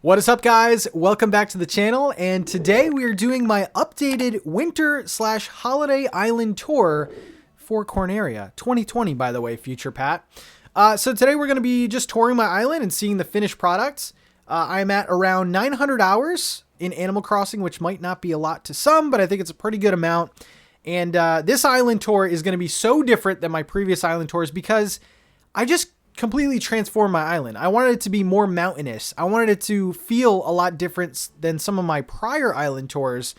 What is up, guys? Welcome back to the channel, and today we are doing my updated winter/holiday island tour for Corneria 2020, by the way, future Pat. So today we're going to be just touring my island and seeing the finished products. I'm at around 900 hours in Animal Crossing, which might not be a lot to some, but I think it's a pretty good amount. And this island tour is going to be so different than my previous island tours because I just completely transformed my island. I wanted it to be more mountainous. I wanted it to feel a lot different than some of my prior island tours.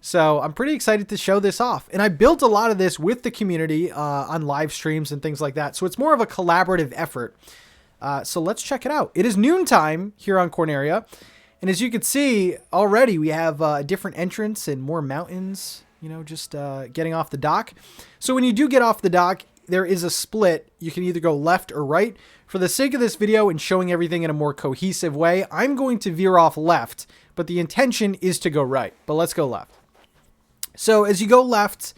So I'm pretty excited to show this off. And I built a lot of this with the community on live streams and things like that. So it's more of a collaborative effort. So let's check it out. It is noontime here on Corneria. And as you can see already, we have a different entrance and more mountains, you know, just getting off the dock. So when you do get off the dock, there is a split. You can either go left or right. For the sake of this video and showing everything in a more cohesive way, I'm going to veer off left, but the intention is to go right. But let's go left. So as you go left,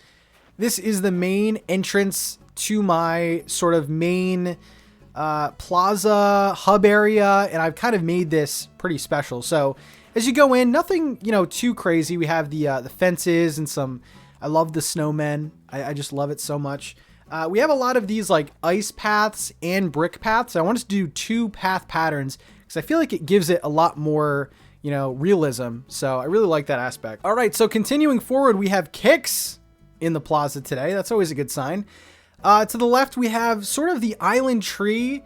this is the main entrance to my sort of main plaza hub area, and I've kind of made this pretty special. So as you go in, nothing, you know, too crazy. We have the fences and some, I love the snowmen. I just love it so much. We have a lot of these like ice paths and brick paths. I wanted to do two path patterns because I feel like it gives it a lot more, you know, realism. So I really like that aspect. All right, so continuing forward, we have kicks in the plaza today. That's always a good sign. To the left, we have sort of the island tree,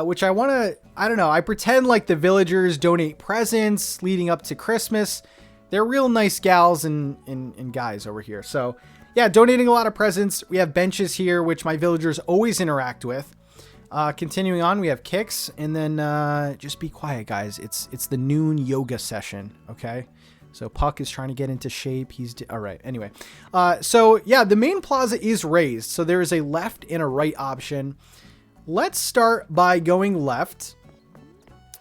which I want to, I don't know, I pretend like the villagers donate presents leading up to Christmas. They're real nice gals and guys over here. So yeah, donating a lot of presents. We have benches here, which my villagers always interact with. Continuing on, we have kicks, and then just be quiet, guys. It's the noon yoga session, okay? So Puck is trying to get into shape. All right. Anyway, so yeah, the main plaza is raised, so there is a left and a right option. Let's start by going left,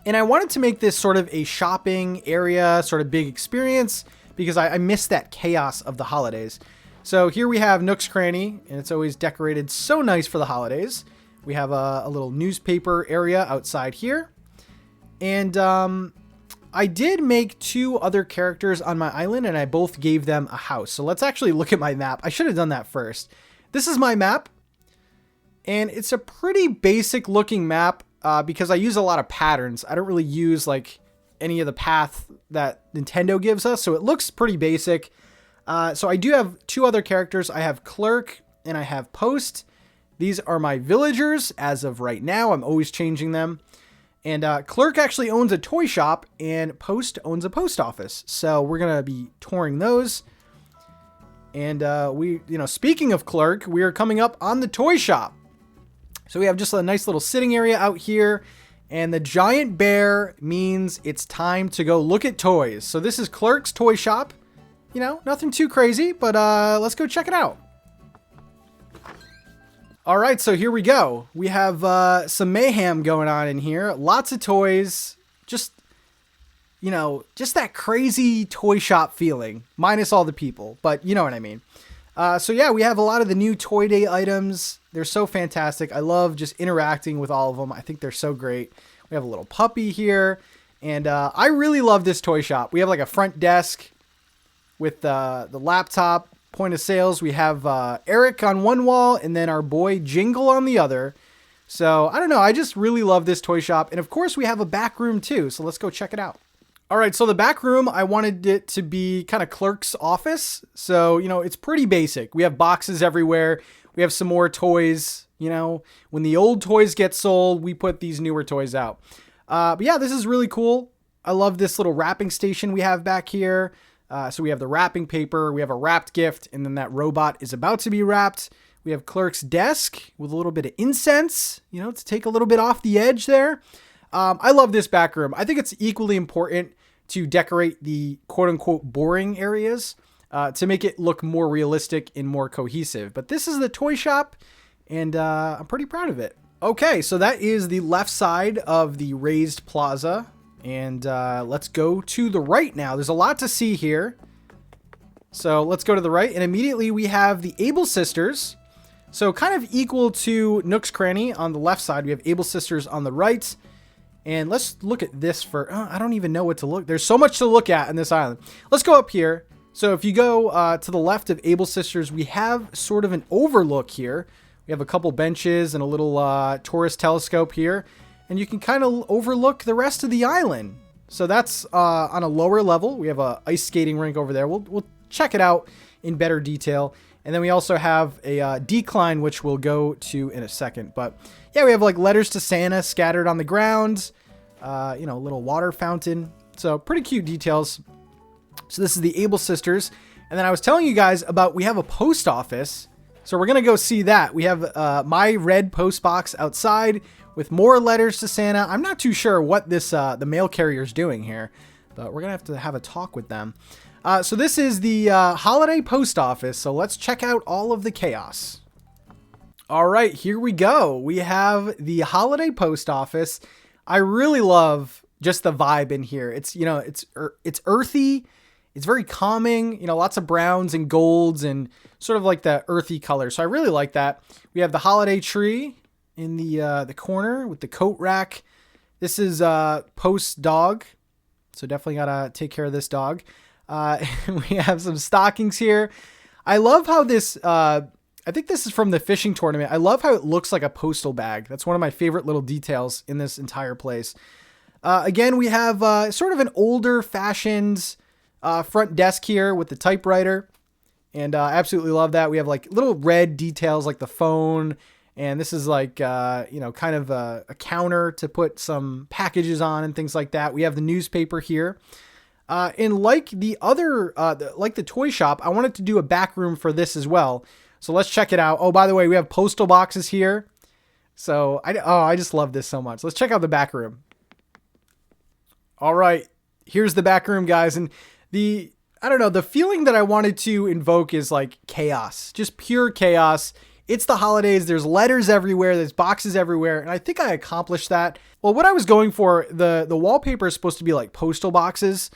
and I wanted to make this sort of a shopping area, sort of big experience, because I miss that chaos of the holidays. So here we have Nook's Cranny, and it's always decorated so nice for the holidays. We have a little newspaper area outside here. And I did make two other characters on my island, and I both gave them a house. So let's actually look at my map. I should have done that first. This is my map, and it's a pretty basic looking map because I use a lot of patterns. I don't really use like any of the path that Nintendo gives us, so it looks pretty basic. So I do have two other characters. I have Clerk and I have Post. These are my villagers as of right now. I'm always changing them. And Clerk actually owns a toy shop and Post owns a post office. So we're going to be touring those. And speaking of Clerk, we are coming up on the toy shop. So we have just a nice little sitting area out here. And the giant bear means it's time to go look at toys. So this is Clerk's toy shop. You know, nothing too crazy, but let's go check it out. All right, so here we go. We have some mayhem going on in here. Lots of toys. Just, you know, just that crazy toy shop feeling, minus all the people, but you know what I mean. So yeah, we have a lot of the new Toy Day items. They're so fantastic. I love just interacting with all of them. I think they're so great. We have a little puppy here, and I really love this toy shop. We have like a front desk with the laptop, point of sales. We have Eric on one wall and then our boy Jingle on the other. So I don't know. I just really love this toy shop. And of course we have a back room too. So let's go check it out. All right. So the back room, I wanted it to be kind of Clerk's office. So, you know, it's pretty basic. We have boxes everywhere. We have some more toys. You know, when the old toys get sold, we put these newer toys out. But yeah, this is really cool. I love this little wrapping station we have back here. So we have the wrapping paper, we have a wrapped gift, and then that robot is about to be wrapped. We have Clerk's desk with a little bit of incense, you know, to take a little bit off the edge there. I love this back room. I think it's equally important to decorate the quote unquote boring areas to make it look more realistic and more cohesive. But this is the toy shop, and I'm pretty proud of it. Okay, so that is the left side of the raised plaza. And let's go to the right now. There's a lot to see here. So let's go to the right. And immediately we have the Able Sisters. So kind of equal to Nook's Cranny on the left side. We have Able Sisters on the right. And let's look at this for, I don't even know what to look. There's so much to look at in this island. Let's go up here. So if you go to the left of Able Sisters, we have sort of an overlook here. We have a couple benches and a little tourist telescope here. And you can kind of overlook the rest of the island. So that's on a lower level. We have a ice skating rink over there. We'll check it out in better detail. And then we also have a decline, which we'll go to in a second. But yeah, we have like letters to Santa scattered on the ground. You know, a little water fountain. So pretty cute details. So this is the Able Sisters. And then I was telling you guys about, we have a post office. So we're going to go see that. We have my red post box outside with more letters to Santa. I'm not too sure what this the mail carrier is doing here, but we're going to have a talk with them. So this is the holiday post office. So let's check out all of the chaos. All right, here we go. We have the holiday post office. I really love just the vibe in here. It's, you know, it's earthy. It's very calming, you know, lots of browns and golds and sort of like the earthy color. So I really like that. We have the holiday tree in the corner with the coat rack. This is Post dog. So definitely got to take care of this dog. We have some stockings here. I love how this, I think this is from the fishing tournament. I love how it looks like a postal bag. That's one of my favorite little details in this entire place. Again, we have sort of an older fashioned front desk here with the typewriter. And I absolutely love that. We have like little red details like the phone. And this is like, you know, kind of a counter to put some packages on and things like that. We have the newspaper here. And like the other, like the toy shop, I wanted to do a back room for this as well. So let's check it out. Oh, by the way, we have postal boxes here. So I just love this so much. Let's check out the back room. All right, here's the back room, guys. And I don't know, the feeling that I wanted to invoke is like chaos, just pure chaos. It's the holidays. There's letters everywhere. There's boxes everywhere. And I think I accomplished that. Well, what I was going for, the wallpaper is supposed to be like postal boxes.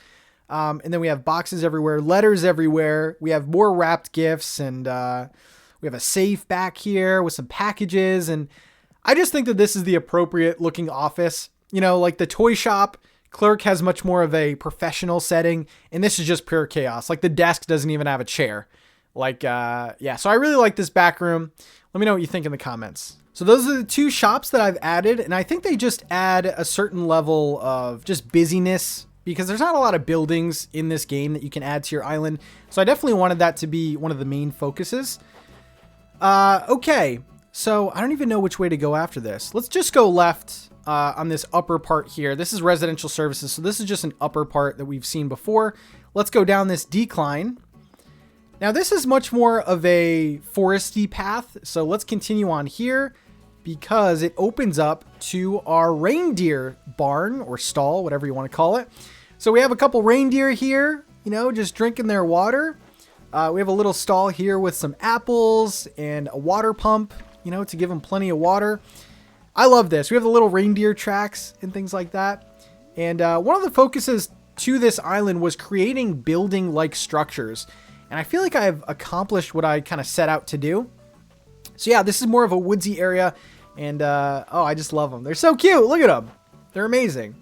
And then we have boxes everywhere, letters everywhere. We have more wrapped gifts, and we have a safe back here with some packages. And I just think that this is the appropriate looking office. You know, like the toy shop clerk has much more of a professional setting, and this is just pure chaos. Like the desk doesn't even have a chair. Like, yeah, so I really like this back room. Let me know what you think in the comments. So those are the two shops that I've added, and I think they just add a certain level of just busyness because there's not a lot of buildings in this game that you can add to your island. So I definitely wanted that to be one of the main focuses. Okay, so I don't even know which way to go after this. Let's just go left on this upper part here. This is residential services, so this is just an upper part that we've seen before. Let's go down this decline. Now this is much more of a foresty path, so let's continue on here because it opens up to our reindeer barn or stall, whatever you want to call it. So we have a couple reindeer here, you know, just drinking their water. We have a little stall here with some apples and a water pump, you know, to give them plenty of water. I love this. We have the little reindeer tracks and things like that. And one of the focuses to this island was creating building-like structures. And I feel like I've accomplished what I kind of set out to do. So yeah, this is more of a woodsy area. And oh, I just love them. They're so cute. Look at them. They're amazing.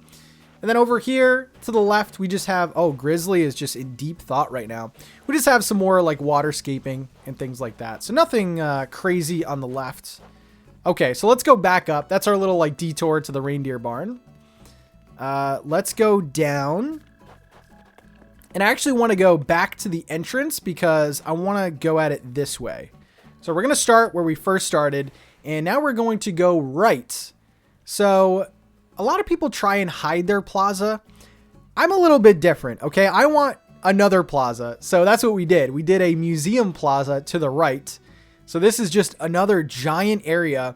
And then over here to the left, we just have, oh, Grizzly is just in deep thought right now. We just have some more like waterscaping and things like that. So nothing crazy on the left. Okay, so let's go back up. That's our little like detour to the reindeer barn. Let's go down. And I actually want to go back to the entrance because I want to go at it this way. So we're going to start where we first started. And now we're going to go right. So a lot of people try and hide their plaza. I'm a little bit different, okay? I want another plaza. So that's what we did. We did a museum plaza to the right. So this is just another giant area.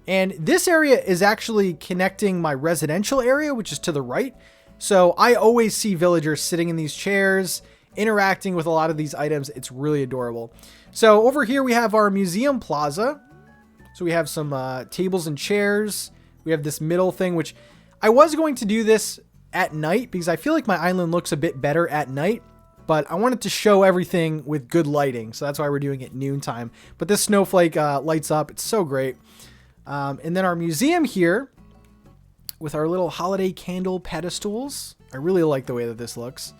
And this area is actually connecting my residential area, which is to the right. So I always see villagers sitting in these chairs, interacting with a lot of these items. It's really adorable. So over here we have our museum plaza. So we have some tables and chairs. We have this middle thing, which I was going to do this at night because I feel like my island looks a bit better at night. But I wanted to show everything with good lighting. So that's why we're doing it noontime. But this snowflake lights up. It's so great. And then our museum here. with our little holiday candle pedestals. I really like the way that this looks.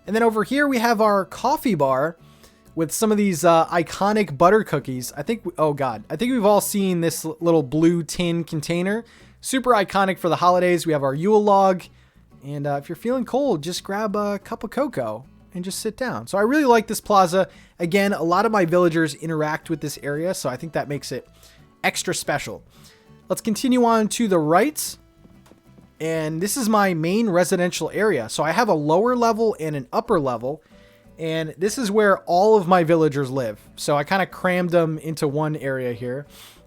And then over here we have our coffee bar with some of these iconic butter cookies. I think, oh God, I think we've all seen this little blue tin container. Super iconic for the holidays. We have our Yule log. And if you're feeling cold, just grab a cup of cocoa and just sit down. So I really like this plaza. Again, a lot of my villagers interact with this area, so I think that makes it extra special. Let's continue on to the right. And this is my main residential area. So I have a lower level and an upper level. And this is where all of my villagers live. So I kind of crammed them into one area here.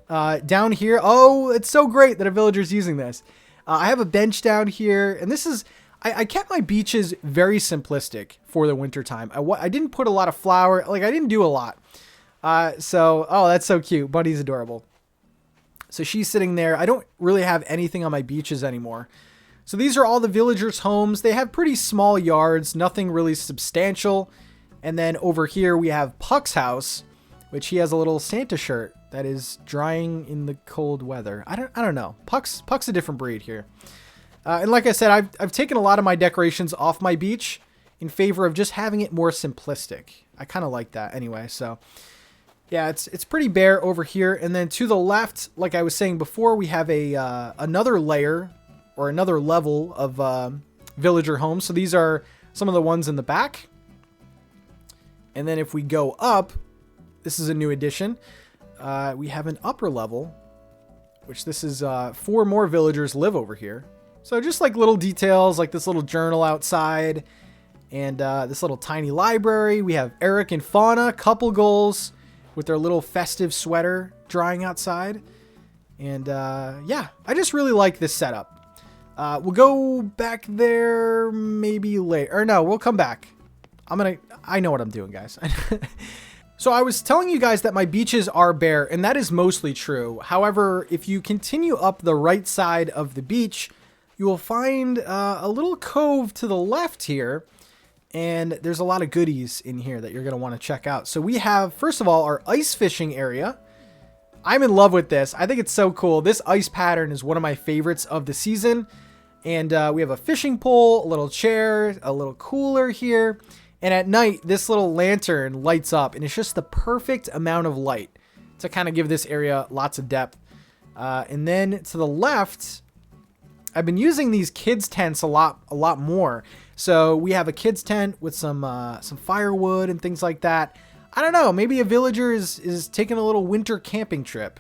Down here, oh, it's so great that a villager's using this. I have a bench down here. And this is, I kept my beaches very simplistic for the winter time. I didn't put a lot of flour. Like, I didn't do a lot. Oh, that's so cute. Buddy's adorable. So she's sitting there. I don't really have anything on my beaches anymore. So these are all the villagers' homes. They have pretty small yards, nothing really substantial. And then over here we have Puck's house, which he has a little Santa shirt that is drying in the cold weather. I don't know. Puck's a different breed here. And like I said, I've taken a lot of my decorations off my beach in favor of just having it more simplistic. I kind of like that anyway. So yeah, it's pretty bare over here. And then to the left, like I was saying before, we have another layer or another level of villager homes. So these are some of the ones in the back. And then if we go up, this is a new addition. We have an upper level, which this is 4 more villagers live over here. So just like little details, like this little journal outside and this little tiny library. We have Eric and Fauna, couple goals with their little festive sweater drying outside. And yeah, I just really like this setup. We'll go back there maybe later. Or no, we'll come back. I know what I'm doing, guys. So I was telling you guys that my beaches are bare, and that is mostly true. However, if you continue up the right side of the beach, you will find a little cove to the left here. And there's a lot of goodies in here that you're going to want to check out. So we have, first of all, our ice fishing area. I'm in love with this. I think it's so cool. This ice pattern is one of my favorites of the season. And we have a fishing pole, a little chair, a little cooler here. And at night, this little lantern lights up. And it's just the perfect amount of light to kind of give this area lots of depth. And then to the left, I've been using these kids' tents a lot more. So we have a kids' tent with some firewood and things like that. I don't know. Maybe a villager is taking a little winter camping trip.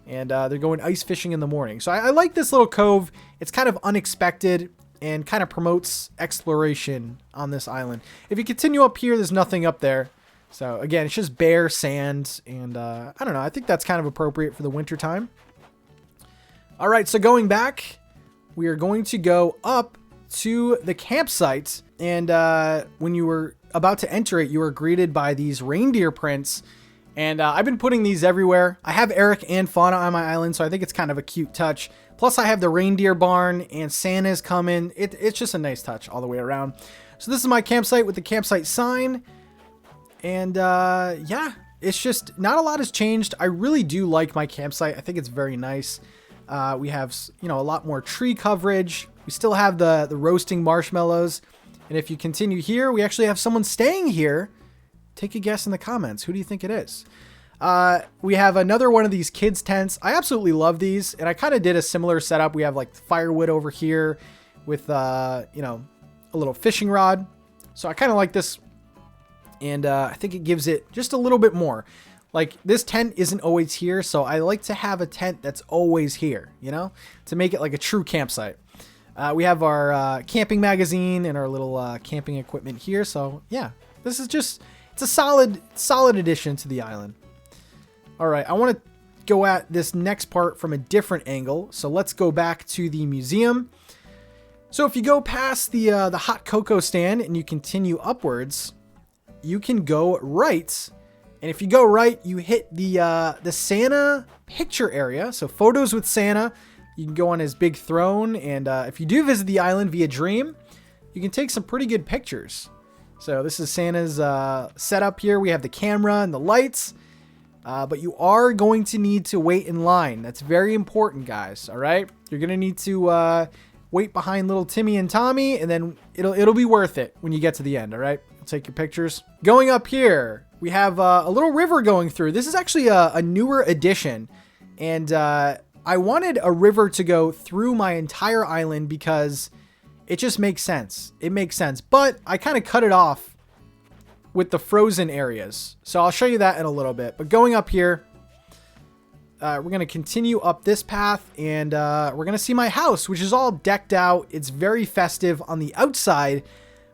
And they're going ice fishing in the morning. So I like this little cove. It's kind of unexpected and kind of promotes exploration on this island. If you continue up here, there's nothing up there. So again, it's just bare sand. And I don't know. I think that's kind of appropriate for the winter time. All right. So going back, we are going to go up to the campsite. And when you were about to enter it, you were greeted by these reindeer prints. And I've been putting these everywhere. I have Eric and Fauna on my island, so I think it's kind of a cute touch. Plus, I have the reindeer barn and Santa's coming. It's just a nice touch all the way around. So this is my campsite with the campsite sign. And yeah, it's just not a lot has changed. I really do like my campsite. I think it's very nice. We have, a lot more tree coverage. We still have the roasting marshmallows. And if you continue here, we actually have someone staying here. Take a guess in the comments. Who do you think it is? We have another one of these kids' tents. I absolutely love these. And I kind of did a similar setup. We have like firewood over here with, a little fishing rod. So I kind of like this. And I think it gives it just a little bit more. Like this tent isn't always here. So I like to have a tent that's always here, to make it like a true campsite. We have our camping magazine and our little camping equipment here. So yeah, this is just... it's a solid addition to the island. All right, I want to go at this next part from a different angle. So let's go back to the museum. So if you go past the hot cocoa stand and you continue upwards, you can go right. And if you go right, you hit the Santa picture area. So photos with Santa. You can go on his big throne. And if you do visit the island via Dream, you can take some pretty good pictures. So this is Santa's setup here. We have the camera and the lights. But you are going to need to wait in line. That's very important, guys. All right, you're gonna need to wait behind little Timmy and Tommy, and then it'll be worth it when you get to the end. All right, I'll take your pictures. Going up here, we have a little river going through. This is actually a newer addition, and I wanted a river to go through my entire island because it just makes sense. It makes sense, but I kind of cut it off with the frozen areas. So I'll show you that in a little bit. But going up here, we're going to continue up this path, and we're going to see my house, which is all decked out. It's very festive on the outside,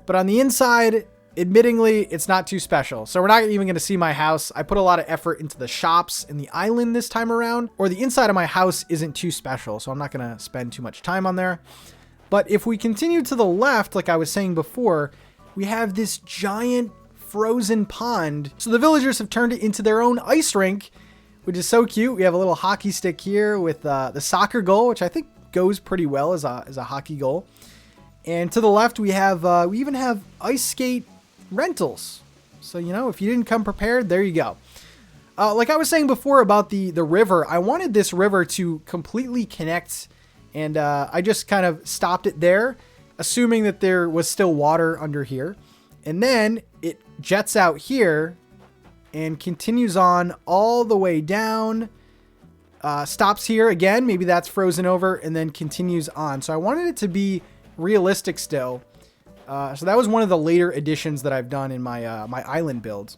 but on the inside, admittingly, it's not too special. So we're not even going to see my house. I put a lot of effort into the shops and the island this time around, or the inside of my house isn't too special, so I'm not going to spend too much time on there. But if we continue to the left, like I was saying before, we have this giant frozen pond. So the villagers have turned it into their own ice rink, which is so cute. We have a little hockey stick here with the soccer goal, which I think goes pretty well as a hockey goal. And to the left, we even have ice skate rentals. So, you know, if you didn't come prepared, there you go. Like I was saying before about the river, I wanted this river to completely connect, and I just kind of stopped it there, assuming that there was still water under here. And then it jets out here and continues on all the way down, stops here again, maybe that's frozen over, and then continues on. So I wanted it to be realistic still. So that was one of the later additions that I've done in my my island builds.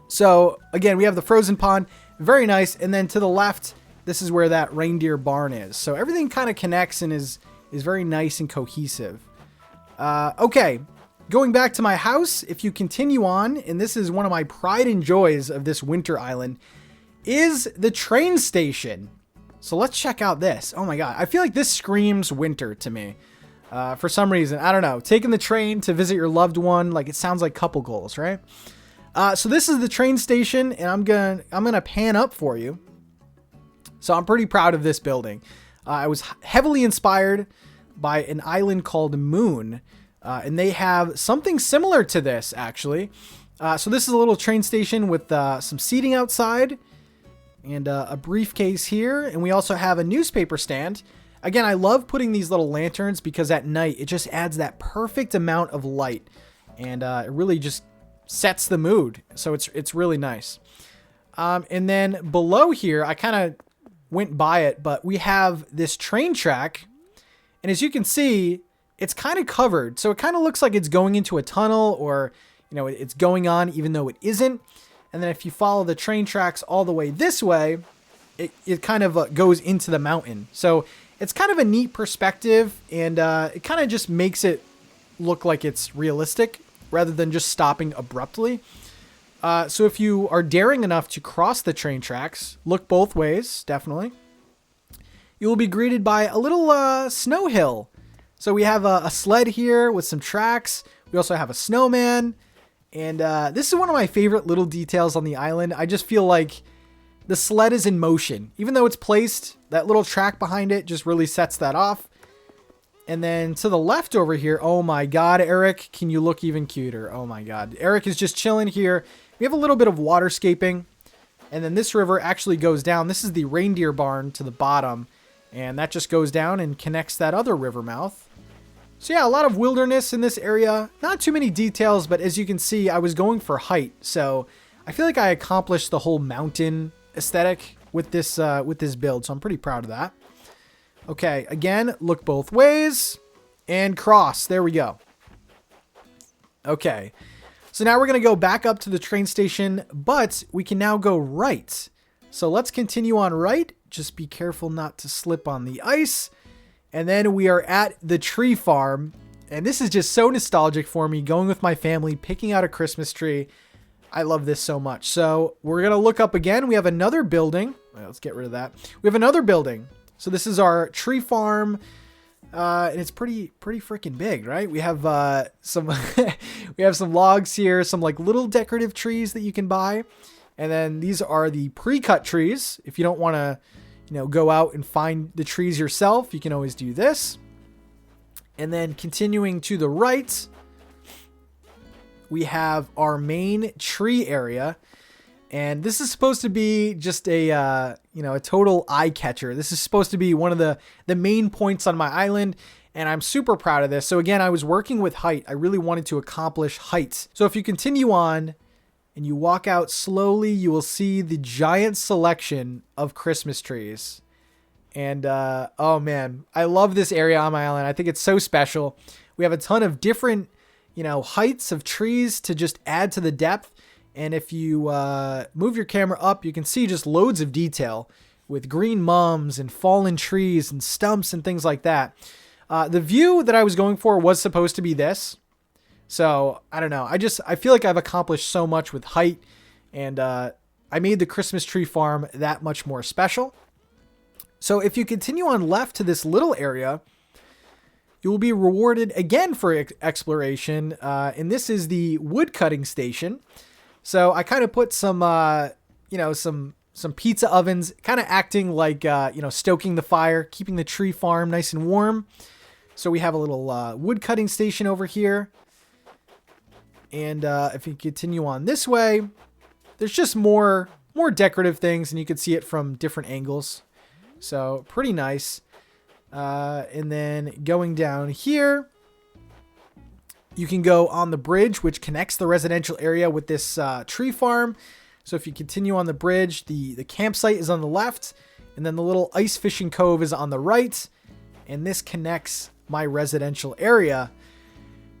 So again, we have the frozen pond, very nice. And then to the left, this is where that reindeer barn is. So everything kind of connects and is very nice and cohesive. Okay. Going back to my house, if you continue on, and this is one of my pride and joys of this winter island, is the train station. So let's check out this. Oh my God. I feel like this screams winter to me. For some reason, I don't know. Taking the train to visit your loved one, like it sounds like couple goals, right? So this is the train station, and I'm gonna pan up for you. So I'm pretty proud of this building. I was heavily inspired by an island called Moon. And they have something similar to this, actually. So this is a little train station with some seating outside and a briefcase here. And we also have a newspaper stand. Again, I love putting these little lanterns because at night it just adds that perfect amount of light. And it really just sets the mood. So it's really nice. And then below here, I kind of went by it, but we have this train track. And as you can see, it's kind of covered. So it kind of looks like it's going into a tunnel, or, you know, it's going on even though it isn't. And then if you follow the train tracks all the way this way, it kind of goes into the mountain. So it's kind of a neat perspective, and it kind of just makes it look like it's realistic rather than just stopping abruptly. So if you are daring enough to cross the train tracks, look both ways, definitely. You will be greeted by a little snow hill. So we have a sled here with some tracks. We also have a snowman. And this is one of my favorite little details on the island. I just feel like the sled is in motion. Even though it's placed, that little track behind it just really sets that off. And then to the left over here, oh my God, Eric, can you look even cuter? Oh my God. Eric is just chilling here. We have a little bit of waterscaping. And then this river actually goes down. This is the reindeer barn to the bottom. And that just goes down and connects that other river mouth. So yeah, a lot of wilderness in this area. Not too many details, but as you can see, I was going for height. So I feel like I accomplished the whole mountain aesthetic with this build. So I'm pretty proud of that. Okay, again, look both ways and cross. There we go. Okay, so now we're going to go back up to the train station, but we can now go right. So let's continue on right. Just be careful not to slip on the ice. And then we are at the tree farm. And this is just so nostalgic for me, going with my family, picking out a Christmas tree. I love this so much. So we're going to look up again. We have another building. Well, let's get rid of that. We have another building. So this is our tree farm. And it's pretty freaking big, right? We have some we have some logs here, some like little decorative trees that you can buy. And then these are the pre-cut trees. If you don't want to, you know, go out and find the trees yourself, you can always do this. And then continuing to the right, we have our main tree area. And this is supposed to be just a, a total eye catcher. This is supposed to be one of the main points on my island. And I'm super proud of this. So again, I was working with height. I really wanted to accomplish heights. So if you continue on and you walk out slowly, you will see the giant selection of Christmas trees. And, oh man, I love this area on my island. I think it's so special. We have a ton of different, heights of trees to just add to the depth. And if you move your camera up, you can see just loads of detail with green mums and fallen trees and stumps and things like that. The view that I was going for was supposed to be this. So I don't know. I feel like I've accomplished so much with height, and I made the Christmas tree farm that much more special. So if you continue on left to this little area, you will be rewarded again for exploration. And this is the wood cutting station. So I kind of put some, some pizza ovens, kind of acting like, stoking the fire, keeping the tree farm nice and warm. So we have a little wood cutting station over here. And if you continue on this way, there's just more decorative things, and you can see it from different angles. So pretty nice. And then going down here, you can go on the bridge, which connects the residential area with this tree farm. So if you continue on the bridge, the campsite is on the left, and then the little ice fishing cove is on the right. And this connects my residential area.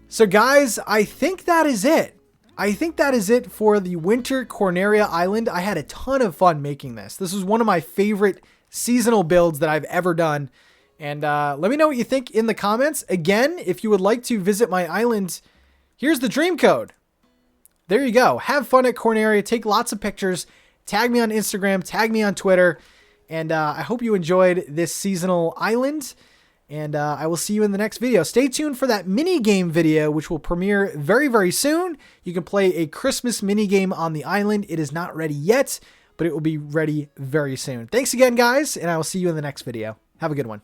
So guys, I think that is it. I think that is it for the Winter Corneria Island. I had a ton of fun making this. This was one of my favorite seasonal builds that I've ever done. And let me know what you think in the comments. Again, if you would like to visit my island, here's the dream code. There you go. Have fun at Corneria. Take lots of pictures. Tag me on Instagram. Tag me on Twitter. And I hope you enjoyed this seasonal island. And I will see you in the next video. Stay tuned for that mini game video, which will premiere very, very soon. You can play a Christmas mini game on the island. It is not ready yet, but it will be ready very soon. Thanks again, guys, and I will see you in the next video. Have a good one.